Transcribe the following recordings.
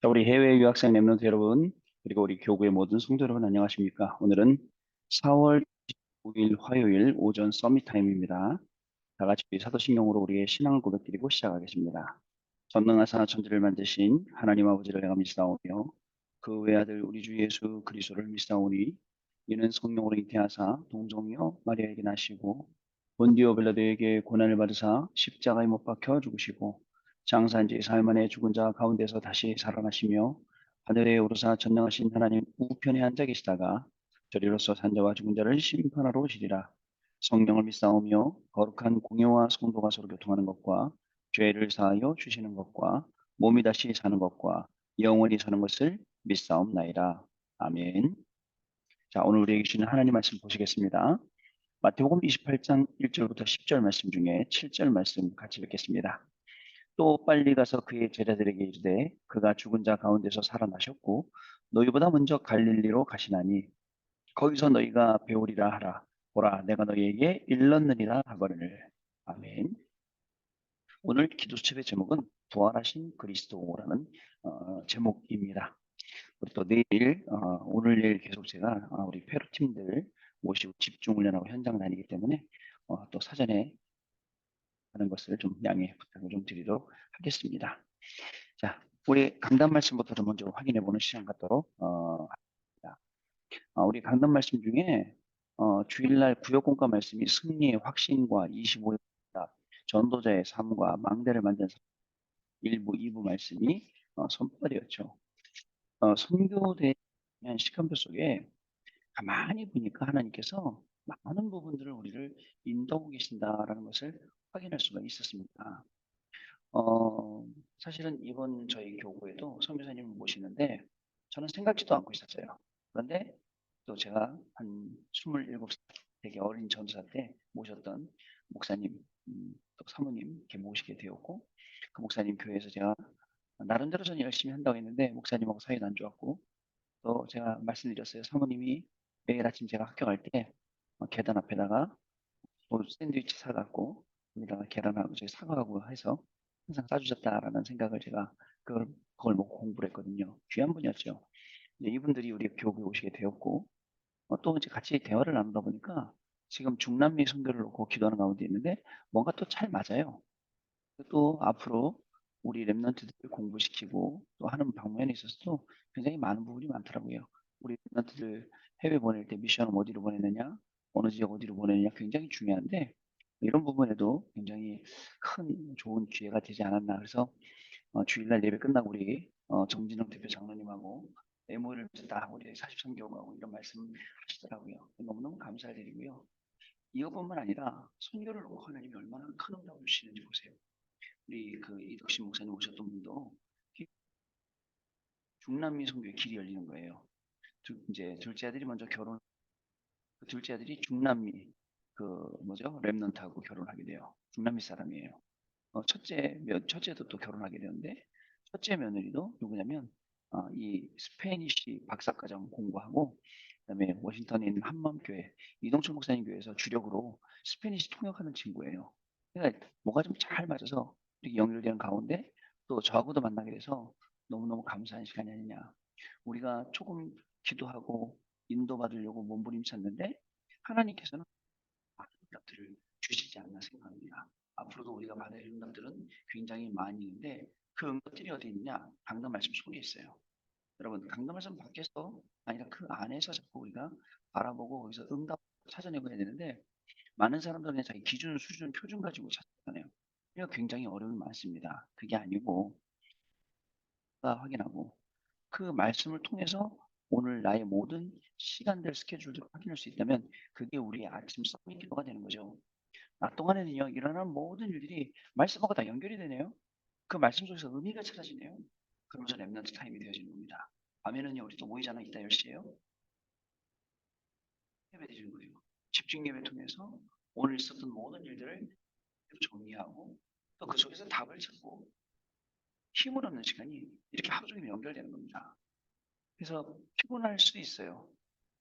자, 우리 해외 유학생 랩런트 여러분, 그리고 우리 교구의 모든 성도 여러분 안녕하십니까? 오늘은 4월 5일 화요일 오전 서밋 타임입니다. 다 같이 우리 사도신경으로 우리의 신앙을 고백드리고 시작하겠습니다. 전능하사 천지를 만드신 하나님 아버지를 내가 믿사오며 그 외아들 우리 주 예수 그리스도를 믿사오니 이는 성령으로 잉태하사 동정녀 마리아에게 나시고 본디오 빌라도에게 고난을 받으사 십자가에 못 박혀 죽으시고 장사한 지 사흘 만에 죽은 자 가운데서 다시 살아나시며 하늘에 오르사 전능하신 하나님 우편에 앉아 계시다가 저리로서 산자와 죽은 자를 심판하러 오시리라. 성령을 믿사오며 거룩한 공예와 성도가 서로 교통하는 것과 죄를 사하여 주시는 것과 몸이 다시 사는 것과 영원히 사는 것을 믿사옵나이다. 아멘. 자, 오늘 우리에게 주시는 하나님 말씀 보시겠습니다. 마태복음 28장 1절부터 10절 말씀 중에 7절 말씀 같이 읽겠습니다. 또 빨리 가서 그의 제자들에게 이르되 그가 죽은 자 가운데서 살아나셨고 너희보다 먼저 갈릴리로 가시나니 거기서 너희가 배우리라 하라. 보라, 내가 너희에게 일렀느니라 하거늘. 아멘. 오늘 기도수첩의 제목은 부활하신 그리스도라는 제목입니다. 우리 또 내일 오늘 내일 계속 제가 우리 페루 팀들 모시고 집중 훈련하고 현장 다니기 때문에 또 사전에 하는 것을 좀 양해 부탁을 좀 드리도록 하겠습니다. 자, 우리 강단 말씀부터 좀 먼저 확인해 보는 시간 갖도록 합니다. 우리 강단 말씀 중에 주일날 구역공과 말씀이 승리의 확신과 25의 전도자의 삶과 망대를 만든 1부, 2부 말씀이 선포가 되었죠. 선교대에 대한 시간표 속에 가만히 보니까 하나님께서 많은 부분들을 우리를 인도하고 계신다라는 것을 확인할 수가 있었습니다. 사실은 이번 저희 교구에도 선교사님을 모시는데 저는 생각지도 않고 있었어요. 그런데 또 제가 한 27살 되게 어린 전사 때 모셨던 목사님, 또 사모님 이렇게 모시게 되었고 그 목사님 교회에서 제가 나름대로 저는 열심히 한다고 했는데 목사님하고 사이는 안 좋았고 또 제가 말씀드렸어요. 사모님이 매일 아침 제가 학교 갈 때 계단 앞에다가 뭐 샌드위치 사갖고 거기다가 계란하고 저기 사과하고 해서 항상 싸주셨다라는 생각을 제가 그걸 먹고 공부를 했거든요. 귀한 분이었죠. 근데 이분들이 우리 교육에 오시게 되었고 또 이제 같이 대화를 나누다 보니까 지금 중남미 선교를 놓고 기도하는 가운데 있는데 뭔가 또 잘 맞아요. 또 앞으로 우리 랩런트들 공부시키고 또 하는 방면에 있어서도 굉장히 많은 부분이 많더라고요. 우리 랩런트들 해외 보낼 때 미션을 어디로 보내느냐, 어느 지역 어디로 보내느냐 굉장히 중요한데 이런 부분에도 굉장히 큰 좋은 기회가 되지 않았나. 그래서 주일날 예배 끝나고 우리 정진영 대표 장로님하고 메모를 다 우리 43교하고 이런 말씀 하시더라고요. 너무너무 감사드리고요. 이것뿐만 아니라 선교를 놓고 하나님이 얼마나 큰 응답을 주시는지 보세요. 우리 그 이덕신 목사님 오셨던 분도 중남미 선교의 길이 열리는 거예요. 이제 둘째 아들이 먼저 그 둘째 아들이 중남미 그 뭐죠 랩넌트하고 결혼하게 돼요. 중남미 사람이에요. 첫째도 또 결혼하게 되는데 첫째 며느리도 누구냐면 이 스페니쉬 박사과정 공부하고 그다음에 워싱턴에 있는 한맘교회 이동철 목사님 교회에서 주력으로 스페니쉬 통역하는 친구예요. 그러니까 뭐가 좀 잘 맞아서 이렇게 연결되는 가운데 또 저하고도 만나게 돼서 너무너무 감사한 시간이 아니냐. 우리가 조금 기도하고 인도받으려고 몸부림쳤는데 하나님께서는 많은 응답들을 주시지 않나 생각합니다. 앞으로도 우리가 받을 응답들은 굉장히 많이 있는데 그 응답들이 어디 있느냐? 강단 말씀 속에 있어요. 여러분, 강단 말씀 밖에서 아니라 그 안에서 자꾸 우리가 바라보고 거기서 응답 찾아내고 해야 되는데 많은 사람들은 그냥 자기 기준, 수준, 표준 가지고 찾아내요. 이거 굉장히 어려움이 많습니다. 그게 아니고 확인하고 그 말씀을 통해서 오늘 나의 모든 시간들 스케줄들을 확인할 수 있다면 그게 우리의 아침 서밋 기도가 되는 거죠. 낮 동안에는요 일어나는 모든 일들이 말씀하고 다 연결이 되네요. 그 말씀 속에서 의미가 찾아지네요. 그러면서 랩넌트 타임이 되어지는 겁니다. 밤에는요 우리 또 모이잖아. 이따 10시에요. 예배 드리는 거예요. 집중 예배 통해서 오늘 있었던 모든 일들을 정리하고 또 그 속에서 답을 찾고 힘을 얻는 시간이 이렇게 하루 종일 연결되는 겁니다. 그래서 피곤할 수도 있어요.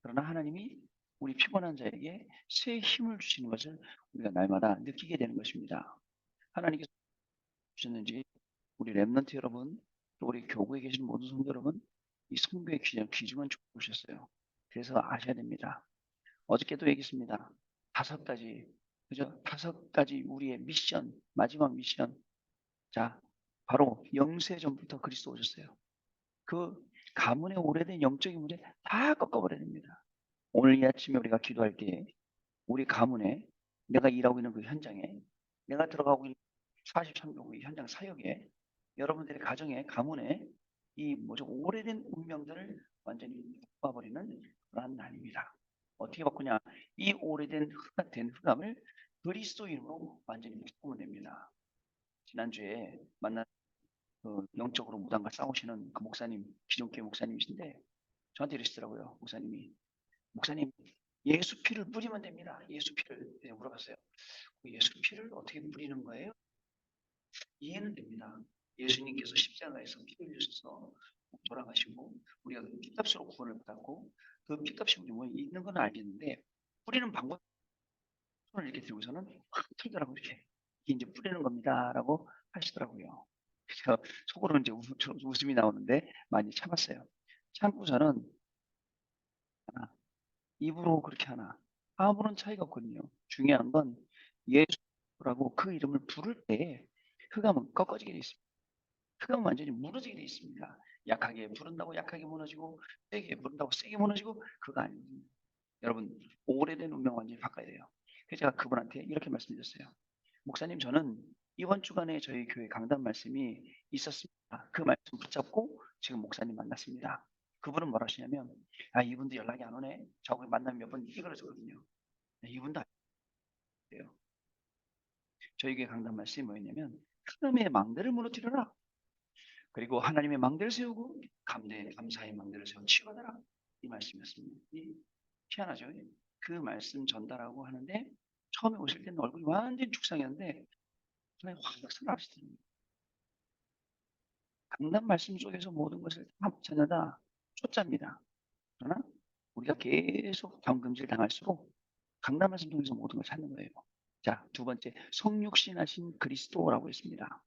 그러나 하나님이 우리 피곤한 자에게 새 힘을 주시는 것을 우리가 날마다 느끼게 되는 것입니다. 하나님께서 주셨는지 우리 랩런트 여러분, 우리 교구에 계신 모든 성도 여러분, 이 성교의 귀중한 축복을 보셨어요. 그래서 아셔야 됩니다. 어저께도 얘기했습니다. 5가지, 그죠? 5가지 우리의 미션, 마지막 미션. 자, 바로 영세 전부터 그리스도 오셨어요. 그 가문의 오래된 영적인 문제 다 꺾어버려야 됩니다. 오늘 이 아침에 우리가 기도할 때 우리 가문에, 내가 일하고 있는 그 현장에, 내가 들어가고 있는 43교 현장 사역에, 여러분들의 가정에, 가문에 이 뭐죠? 오래된 운명들을 완전히 바꿔버리는 그러한 날입니다. 어떻게 바꾸냐? 이 오래된 된 흑암을 그리스도인으로 완전히 바꾸면 됩니다. 지난주에 만난 그 영적으로 무당과 싸우시는 그 목사님, 기존교회 목사님이신데 저한테 이러시더라고요. 목사님, 예수 피를 뿌리면 됩니다. 예수 피를. 물어봤어요. 예수 피를 어떻게 뿌리는 거예요? 이해는 됩니다. 예수님께서 십자가에서 피 흘리셔서 돌아가시고 우리가 그 피값으로 구원을 받았고 그 피값이 우리 몸에 있는 건 알겠는데 뿌리는 방법, 손을 이렇게 들고서는 확 틀더라고요. 이렇게. 이게 이제 뿌리는 겁니다라고 하시더라고요. 그래서 속으로는 이제 웃음이 나오는데 많이 참았어요. 참고서는 입으로 그렇게 하나 아무런 차이가 없거든요. 중요한 건 예수라고 그 이름을 부를 때 흑암은 꺾어지게 돼 있습니다. 흑암은 완전히 무너지게 돼 있습니다. 약하게 부른다고 약하게 무너지고 세게 부른다고 세게 무너지고 그거 아닙니다. 여러분 오래된 운명 완전히 바꿔야 돼요. 그래서 제가 그분한테 이렇게 말씀드렸어요. 목사님, 저는 이번 주간에 저희 교회 강단 말씀이 있었습니다. 그 말씀 붙잡고 지금 목사님 만났습니다. 그분은 뭐라 하시냐면, 이분도 연락이 안 오네. 저하고 만나면 몇 번 이그러졌거든요. 이분도 안 돼요. 저희 교회 강단 말씀이 뭐였냐면, 하나님의 망대를 무너뜨려라. 그리고 하나님의 망대를 세우고 감사의 망대를 세워 치유하더라. 이 말씀이었습니다. 희한하죠. 그 말씀 전달하고 하는데 처음에 오실 때는 얼굴이 완전히 죽상이었는데 하나님 확 살아나시더라고요. 강단 말씀 속에서 모든 것을 다 찾아다 초짜입니다. 그러나 우리가 계속 경금질 당할수록 강단 말씀 통해서 모든 걸 찾는 거예요. 자, 두 번째, 성육신하신 그리스도라고 했습니다.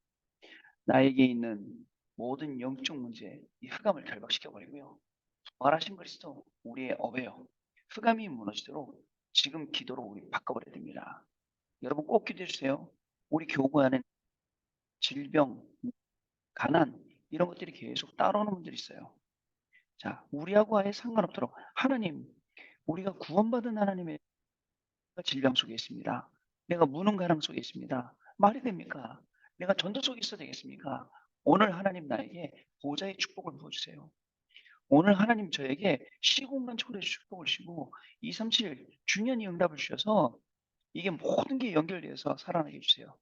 나에게 있는 모든 영적 문제, 이 흑암을 결박시켜 버리고요. 부활하신 그리스도, 우리의 어베요. 흑암이 무너지도록 지금 기도로 우리 바꿔버려야 됩니다. 여러분 꼭 기도해 주세요. 우리 교구 안에 질병, 가난 이런 것들이 계속 따라오는 분들이 있어요. 자, 우리하고 아예 상관없도록 하나님, 우리가 구원받은 하나님의 질병 속에 있습니다. 내가 무능가랑 속에 있습니다. 말이 됩니까? 내가 전도 속에 있어야 되겠습니까? 오늘 하나님 나에게 보좌의 축복을 부어주세요. 오늘 하나님 저에게 시공간 초월의 축복을 주시고 237 중요한 응답을 주셔서 이게 모든 게 연결되어서 살아나게 해주세요.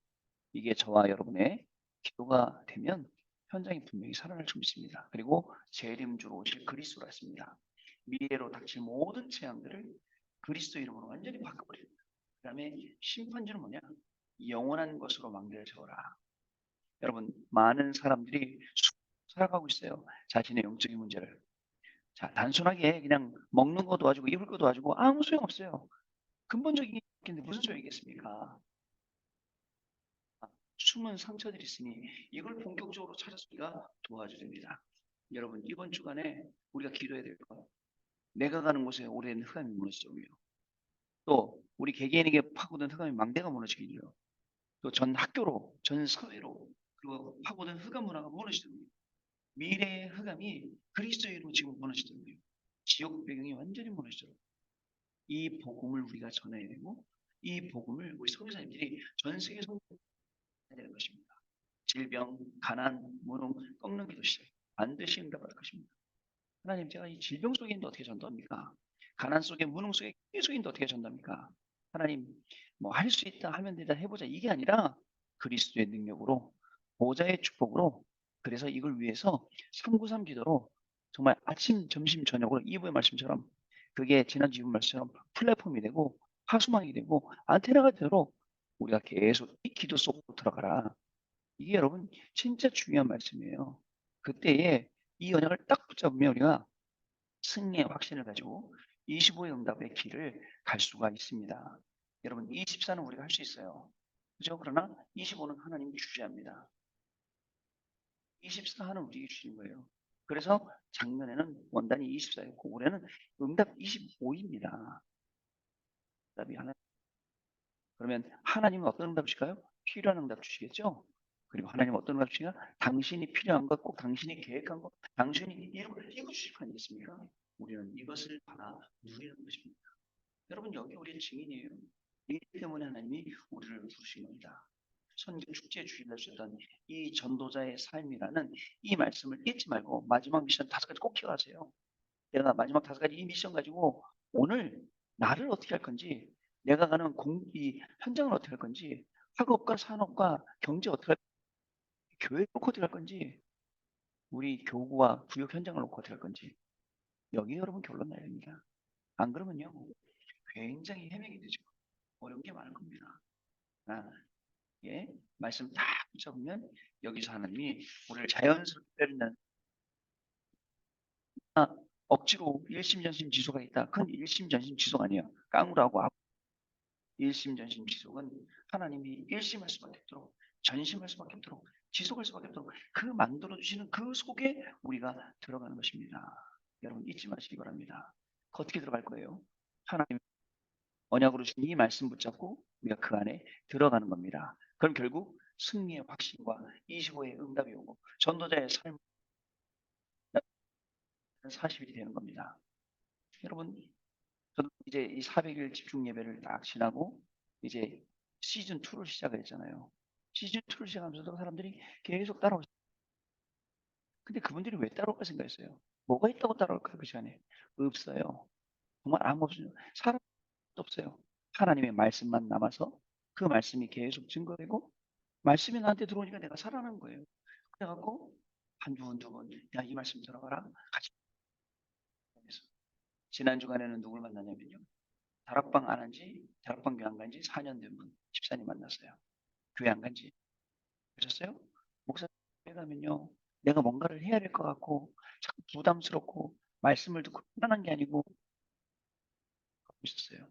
이게 저와 여러분의 기도가 되면 현장이 분명히 살아날 수 있습니다. 그리고 재림주로 오실 그리스도라 했습니다. 미래로 닥칠 모든 재앙들을 그리스도 이름으로 완전히 바꿔버립니다. 그 다음에 심판주는 뭐냐? 영원한 것으로 망대를 세워라. 여러분 많은 사람들이 살아가고 있어요. 자신의 영적인 문제를. 자, 단순하게 그냥 먹는 거 도와주고 입을 거 도와주고 아무 소용없어요. 근본적인 게 무슨 소용이겠습니까? 숨은 상처들이 있으니 이걸 본격적으로 찾아서 우리가 도와줘야 됩니다. 여러분 이번 주간에 우리가 기도해야 될 것, 내가 가는 곳에 오랜 흑암이 무너지고요. 또 우리 개개인에게 파고든 흑암이 망대가 무너지기요. 또 전 학교로, 전 사회로 그리고 파고든 흑암 문화가 무너지고요. 미래의 흑암이 그리스도인으로 지금 무너지고요. 지역 배경이 완전히 무너지도록 이 복음을 우리가 전해야 되고 이 복음을 우리 선교사님들이 전 세계에 선포해야 되는 것입니다. 질병, 가난, 무능, 꺾는 기도 시작 반드시 응답할 것입니다. 하나님, 제가 이 질병 속에 있는데 어떻게 전도합니까? 가난 속에, 무능 속에, 기 속에 있는데 어떻게 전도합니까? 하나님, 뭐 할 수 있다 하면 되다 해보자 이게 아니라 그리스도의 능력으로 보좌의 축복으로 그래서 이걸 위해서 393 기도로 정말 아침, 점심, 저녁으로 이부의 말씀처럼 그게 지난주 이부 말씀처럼 플랫폼이 되고 하수망이 되고 안테나가 되도록 우리가 계속 이 기도 속으로 들어가라. 이게 여러분 진짜 중요한 말씀이에요. 그때에 이 언약을 딱 붙잡으면 우리가 승리의 확신을 가지고 25의 응답의 길을 갈 수가 있습니다. 여러분 24는 우리가 할 수 있어요. 그죠? 그러나 25는 하나님이 주시합니다. 24하는 우리에게 주신 거예요. 그래서 작년에는 원단이 24였고 올해는 응답 25입니다. 응답이 하나. 그러면 하나님은 어떤 응답 주실까요? 필요한 응답 주시겠죠? 그리고 하나님은 어떤 응답 주시냐? 당신이 필요한 것, 꼭 당신이 계획한 것, 당신이 이거 주실 거 아니겠습니까? 우리는 이것을 받아 누리는 것입니다. 여러분 여기 우리의 증인이에요. 이 때문에 하나님이 우리를 부르신 겁니다. 선교 축제 주일날 주셨던 이 전도자의 삶이라는 이 말씀을 잊지 말고 마지막 미션 5가지 꼭 기억하세요. 내가 마지막 5가지 이 미션 가지고 오늘 나를 어떻게 할 건지, 내가 가는 이 현장을 어떻게 할 건지, 학업과 산업과 경제 어떻게 할 건지, 교회 놓고 어떻게 할 건지, 우리 교구와 구역 현장을 놓고 어떻게 할 건지, 여기 여러분 결론 나야 됩니다. 안 그러면요 굉장히 헤매게 되죠. 어려운 게 많을 겁니다. 아, 예, 말씀 딱 붙잡으면 여기서 하나님이 우리를 자연스럽게 때리는, 억지로 일심전심 지속가 있다. 그건 일심전심 지속 아니에요. 깡으로하고 일심전심 지속은 하나님이 일심할 수밖에 없도록, 전심할 수밖에 없도록, 지속할 수밖에 없도록 그 만들어주시는 그 속에 우리가 들어가는 것입니다. 여러분 잊지 마시기 바랍니다. 그 어떻게 들어갈 거예요? 하나님 언약으로 주신 이 말씀 붙잡고 우리가 그 안에 들어가는 겁니다. 그럼 결국 승리의 확신과 25의 응답이 오고 전도자의 삶은 40일이 되는 겁니다. 여러분, 저도 이제 이 400일 집중 예배를 딱 지나고 이제 시즌 2를 시작을 했잖아요. 시즌 2를 시작하면서도 사람들이 계속 따라오셨어요. 근데 그분들이 왜 따라올까 생각했어요. 뭐가 있다고 따라올까요, 그 시간에? 없어요. 정말 아무 없어요. 사람도 없어요. 하나님의 말씀만 남아서 그 말씀이 계속 증거되고 말씀이 나한테 들어오니까 내가 살아나는 거예요. 그래갖고 한두 번, 야, 이 말씀 들어가라. 같이 해서. 지난 주간에는 누굴 만나냐면요. 다락방 안 한 지, 다락방 교회 안 간 지 4년 된 분, 집사님 만났어요. 교회 안 간 지. 그러셨어요? 목사님 교회 가면요. 내가 뭔가를 해야 될 것 같고, 자꾸 부담스럽고, 말씀을 듣고 편안한 게 아니고, 그러고 있었어요.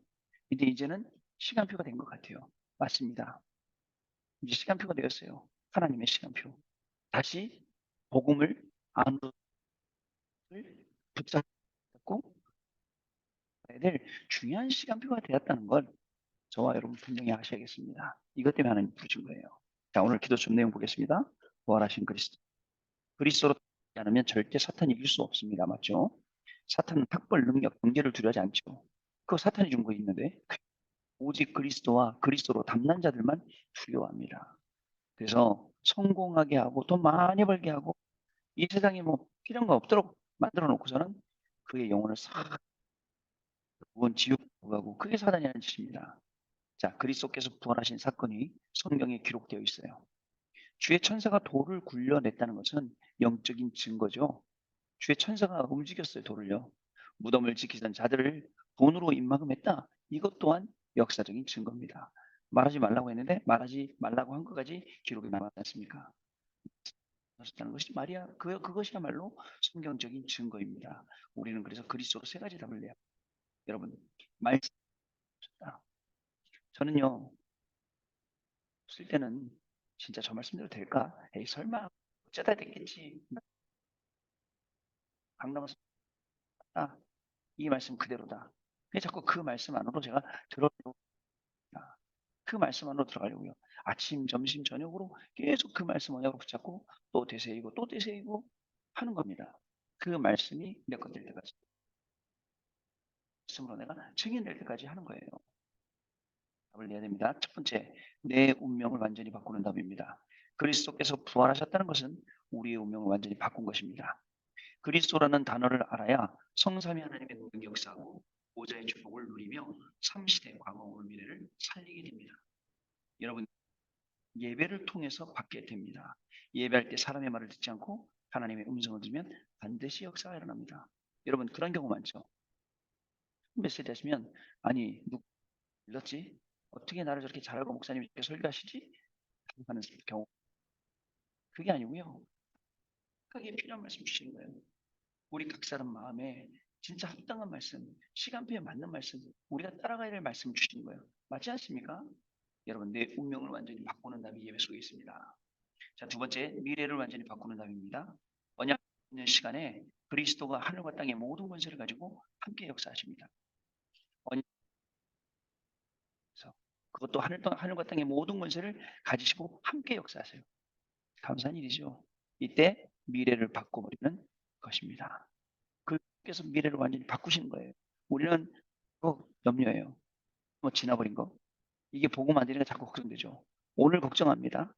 근데 이제는 시간표가 된 것 같아요. 맞습니다. 이제 시간표가 되었어요. 하나님의 시간표. 다시 복음을 안으로 붙잡고 가야 될 중요한 시간표가 되었다는 걸 저와 여러분 분명히 아셔야겠습니다. 이것 때문에 하나님 부르신 거예요. 자, 오늘 기도 좀 내용 보겠습니다. 부활하신 그리스도. 그리스도로 되지 않으면 절대 사탄이 이길 수 없습니다. 맞죠? 사탄은 학벌, 능력, 경제를 두려워하지 않죠. 그거 사탄이 준 거 있는데 오직 그리스도와 그리스도로 담난 자들만 두려워합니다. 그래서 성공하게 하고 돈 많이 벌게 하고 이 세상에 뭐 필요한 거 없도록 만들어 놓고서는 그의 영혼을 싹 부은 지옥 가고 그게 사단이라는 짓입니다. 자, 그리스도께서 부활하신 사건이 성경에 기록되어 있어요. 주의 천사가 돌을 굴려냈다는 것은 영적인 증거죠. 주의 천사가 움직였어요, 돌을요. 무덤을 지키던 자들을 돈으로 입막음했다. 이것 또한 역사적인 증거입니다. 말하지 말라고 했는데 말하지 말라고 한 것까지 기록이 남았지 않습니까? 하셨다는 것이 말이야. 그것이야말로 성경적인 증거입니다. 우리는 그래서 그리스도로 세 가지 답을 내요. 여러분, 말씀. 저는요, 쓸 때는 진짜 저 말씀대로 될까? 에이, 설마 어쩌다 됐겠지. 강남에서 아, 이 말씀 그대로다. 그래서 자꾸 그 말씀 안으로 제가 들어가려고 합니다. 그 말씀 안으로 들어가려고요. 아침, 점심, 저녁으로 계속 그 말씀 언약으로 붙잡고 또 되새이고 또 되새이고 하는 겁니다. 그 말씀이 내 것 될 때까지. 말씀으로 내가 증인될 때까지 하는 거예요. 답을 내야 됩니다. 첫 번째, 내 운명을 완전히 바꾸는 답입니다. 그리스도께서 부활하셨다는 것은 우리의 운명을 완전히 바꾼 것입니다. 그리스도라는 단어를 알아야 성삼위 하나님의 능력 역사하고 보좌의 축복을 누리며 3시대 과거 오늘 미래를 살리게 됩니다. 여러분 예배를 통해서 받게 됩니다. 예배할 때 사람의 말을 듣지 않고 하나님의 음성을 들으면 반드시 역사가 일어납니다. 여러분 그런 경우 많죠. 메시지 하시면 아니 누구 일렀지? 어떻게 나를 저렇게 잘 알고 목사님이 이렇게 설교하시지? 하는 경우 그게 아니고요. 그게 필요한 말씀 주시는 거예요. 우리 각 사람 마음에 진짜 합당한 말씀, 시간표에 맞는 말씀, 우리가 따라가야 될 말씀 주시는 거예요. 맞지 않습니까? 여러분 내 운명을 완전히 바꾸는 답이 예배 속에 있습니다. 자, 두 번째, 미래를 완전히 바꾸는 답입니다. 언약 있는 시간에 그리스도가 하늘과 땅의 모든 권세를 가지고 함께 역사하십니다. 언약에서 그것도 하늘과 땅의 모든 권세를 가지시고 함께 역사하세요. 감사한 일이죠. 이때 미래를 바꿔버리는 것입니다. 그께서 미래를 완전히 바꾸시는 거예요. 우리는 염려해요. 뭐 지나버린 거. 이게 복음 안 되니까 자꾸 걱정되죠. 오늘 걱정합니다.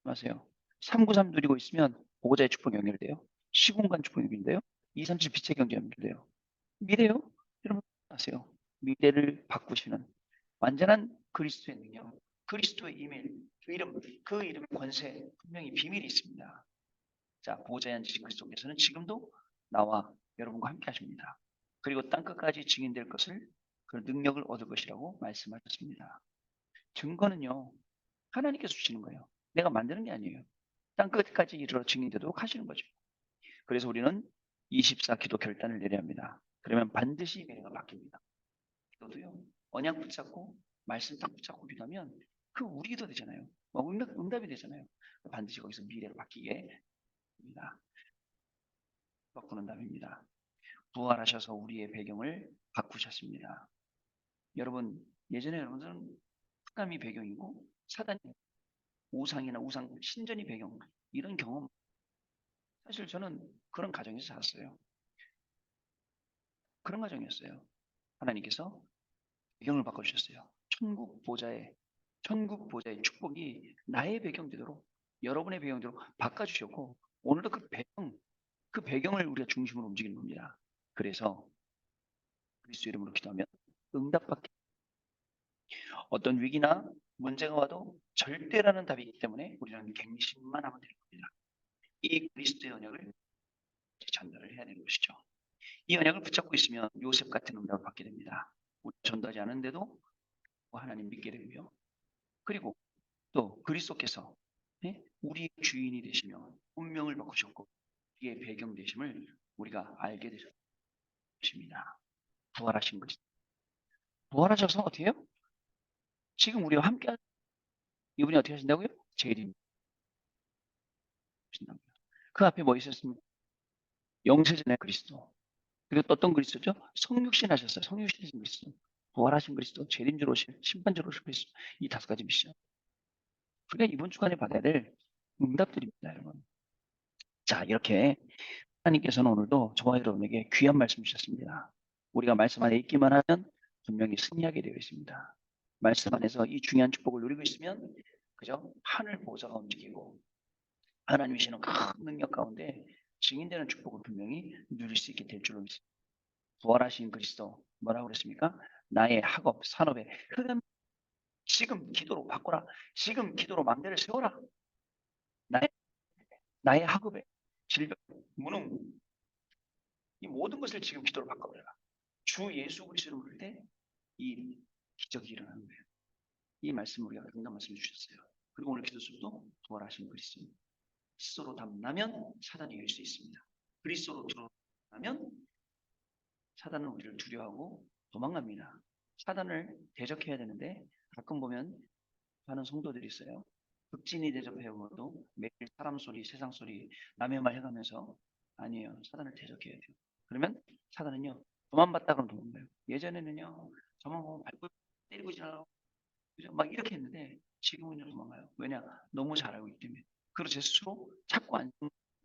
마세요. 393 누리고 있으면 보호자의 축복 연결돼요. 시공간 축복 연결돼요. 237 빛의 경제 연결돼요. 미래요? 여러분 아세요? 미래를 바꾸시는 완전한 그리스도의 능력, 그리스도의 이밀, 그 이름의 권세, 분명히 비밀이 있습니다. 자, 보호자의 앉으신 그리스도께서는 지금도 나와 여러분과 함께 하십니다. 그리고 땅끝까지 증인될 것을 그 능력을 얻을 것이라고 말씀하셨습니다. 증거는요, 하나님께서 주시는 거예요. 내가 만드는 게 아니에요. 땅끝까지 이르러 증인되도록 하시는 거죠. 그래서 우리는 24 기도 결단을 내려야 합니다. 그러면 반드시 미래가 바뀝니다. 기도도요. 언약 붙잡고 말씀 딱 붙잡고 기도하면 그 우리 기도 되잖아요. 응답이 되잖아요. 반드시 거기서 미래로 바뀌게 됩니다. 바꾸는 답입니다. 부활하셔서 우리의 배경을 바꾸셨습니다. 여러분 예전에 여러분들은 흑암이 배경이고 사단이 우상이나 우상 신전이 배경 이런 경험 사실 저는 그런 가정에서 살았어요. 그런 가정이었어요. 하나님께서 배경을 바꿔주셨어요. 천국 보좌의 축복이 나의 배경 되도록 여러분의 배경 되도록 바꿔주셨고 오늘도 그 배경을 우리가 중심으로 움직이는 겁니다. 그래서 그리스도 이름으로 기도하면 응답받기 어떤 위기나 문제가 와도 절대라는 답이 있기 때문에 우리는 갱신만 하면 되는 겁니다. 이 그리스도의 언약을 전달을 해야 되는 것이죠. 이 언약을 붙잡고 있으면 요셉 같은 응답을 받게 됩니다. 우리 전도하지 않은데도 하나님 믿게 되고요. 그리고 또 그리스도께서 우리 주인이 되시며 운명을 바꾸셨고 우리의 배경 되심을 우리가 알게 되신 것입니다. 부활하신 것이 부활하셔서 어떻게 해요? 지금 우리와 함께 이분이 어떻게 하신다고요? 재림 하신다고요. 그 앞에 뭐 있었습니까? 영세전의 그리스도. 그리고 또 어떤 그리스도죠? 성육신 하셨어요. 성육신 하신 그리스도. 부활하신 그리스도, 재림주로 오실, 심판주로 오실 그리스도. 이 5가지 미션. 우리가 이번 주간에 받아야 될 응답들입니다, 여러분. 자, 이렇게 하나님께서는 오늘도 저와 여러분에게 귀한 말씀 주셨습니다. 우리가 말씀 안에 있기만 하면 분명히 승리하게 되어 있습니다. 말씀 안에서 이 중요한 축복을 누리고 있으면 그죠? 하늘 보좌가 움직이고 하나님이 시는 큰 능력 가운데 증인되는 축복을 분명히 누릴 수 있게 될 줄로 믿습니다. 부활하신 그리스도 뭐라고 그랬습니까? 나의 학업, 산업에 흑암 지금 기도로 바꿔라. 지금 기도로 망대를 세워라. 나의 학업에 질병, 무능 이 모든 것을 지금 기도로 바꿔버려라. 주 예수 그리스도를 부를 때 이 기적이 일어나는 거예요. 이 말씀을 우리가 응답 말씀해 주셨어요. 그리고 오늘 기도 속도 부활하신 그리스도. 그리스도로 담나면 사단이 이길 수 있습니다. 그리스도로 드러나면 사단은 우리를 두려워하고 도망갑니다. 사단을 대적해야 되는데 가끔 보면 하는 성도들이 있어요. 극진히 대접해오고도 매일 사람 소리, 세상 소리, 남의 말 해가면서 아니에요. 사단을 대적해야 돼요. 그러면 사단은요. 저만 봤다 그러면 도망가요. 예전에는요. 저만 보면 밟고 때리고 지나가고 막 이렇게 했는데 지금은요 도망가요. 왜냐? 너무 잘 알고 있기 때문에. 그리고 제 스스로 찾고 안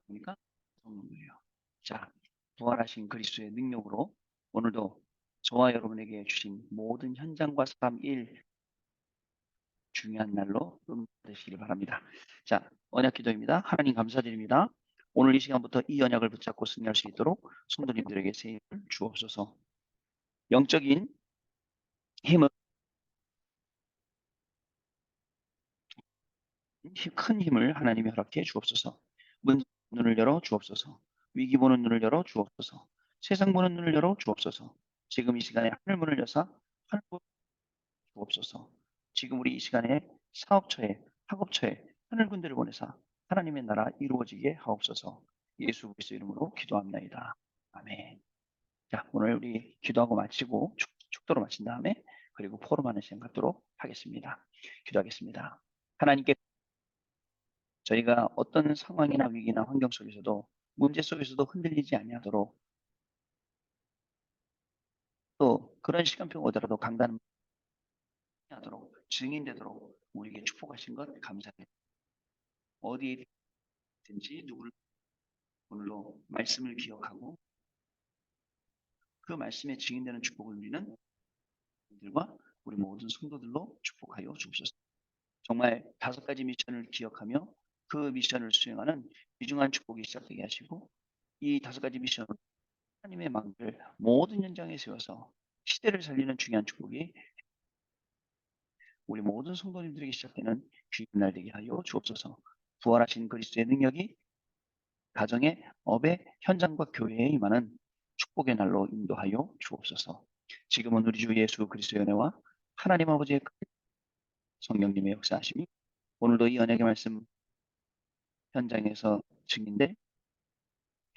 보니까 도망가는 거예요. 자, 부활하신 그리스도의 능력으로 오늘도 저와 여러분에게 주신 모든 현장과 삶, 일, 중요한 날로 되시길 바랍니다. 자, 언약 기도입니다. 하나님 감사드립니다. 오늘 이 시간부터 이 언약을 붙잡고 승리할 수 있도록 성도님들에게 새 힘을 주옵소서. 영적인 힘은 큰 힘을 하나님이 허락해 주옵소서. 눈을 열어 주옵소서. 위기 보는 눈을 열어 주옵소서. 세상 보는 눈을 열어 주옵소서. 지금 이 시간에 하늘 문을 여사 하늘 보는 주옵소서. 지금 우리 이 시간에 사업처에 학업처에 하늘 군대를 보내사 하나님의 나라 이루어지게 하옵소서. 예수 그리스도 이름으로 기도합나이다. 아멘. 자, 오늘 우리 기도하고 마치고 축도로 마친 다음에 그리고 포럼하는 시간 갖도록 하겠습니다. 기도하겠습니다. 하나님께 저희가 어떤 상황이나 위기나 환경 속에서도 문제 속에서도 흔들리지 아니하도록 또 그런 시간표가 오더라도 강단하도록 증인되도록 우리에게 축복하신 것 감사해요. 어디에 있든지 누구를 오늘로 말씀을 기억하고 그 말씀에 증인되는 축복을 누리는 분들과 우리 모든 성도들로 축복하여 주옵소서. 정말 5가지 미션을 기억하며 그 미션을 수행하는 귀중한 축복이 시작되게 하시고 이 5가지 미션으로 하나님의 망대를 모든 현장에 세워서 시대를 살리는 중요한 축복이 우리 모든 성도님들에게 시작되는 귀한 날 되게 하여 주옵소서. 부활하신 그리스도의 능력이 가정의 업의 현장과 교회에 임하는 축복의 날로 인도하여 주옵소서. 지금은 우리 주 예수 그리스도의 은혜와 하나님 아버지의 성령님의 역사하심이 오늘도 이 언약의 말씀 현장에서 증인된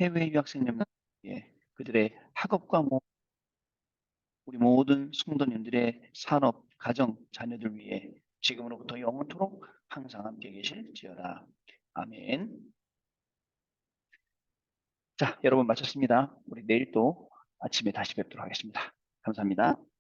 해외 유학생님들 그들의 학업과 우리 모든 성도님들의 산업, 가정, 자녀들 위해 지금으로부터 영원토록 항상 함께 계실지어다. 아멘. 자, 여러분 마쳤습니다. 우리 내일 또 아침에 다시 뵙도록 하겠습니다. 감사합니다.